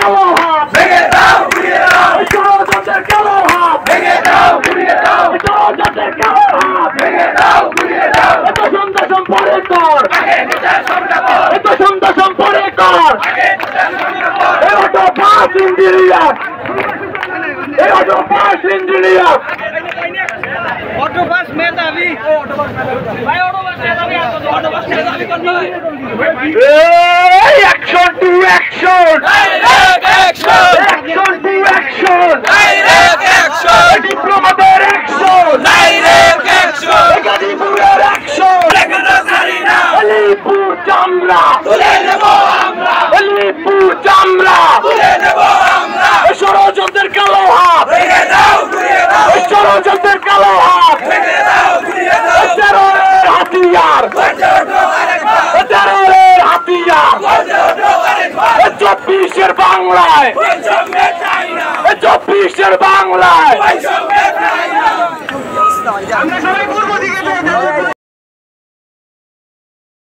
কালো হাত ভেঙে দাও ঘুরিয়ে দাও ষড়যন্ত্রের কালো হাত ভেঙে দাও ঘুরিয়ে দাও ষড়যন্ত্রের কালো হাত ভেঙে দাও ঘুরিয়ে দাও এত সন্ধ্যা সম্পরে কর আগে বিচার সামনে কর এত সন্ধ্যা সম্পরে কর আগে বিচার সামনে কর এই অটো পাস ইঞ্জিনিয়ার এই অটো পাস ইঞ্জিনিয়ার অটোপাস মেধাবী ভাই অটোপাস মেধাবী অটোপাস মেধাবী কোন ভাই এই action to action direct action action to action direct action ডিপ্লোমাদের অ্যাকশন ডাইরেক্ট অ্যাকশন গাজীপুরের অ্যাকশন লেখাটা জানি না আলিপুর চামড়া তুলে নেব আমরা আলিপুর চামড়া তুলে নেব আমরা ষড়যন্ত্রের কালো হাত ভেঙে দাও ঘুরিয়ে দাও ষড়যন্ত্রের কালো হাত ভেঙে দাও ঘুরিয়ে দাও টেররের হাতিয়ার গর্জে ওঠো আরেকবার টেররের হাতিয়ার গর্জে ওঠো আরেকবার 24-এর বাংলায় বৈষম্যে চাই না 24-এর বাংলায় বৈষম্যে চাই না আমরা সবাই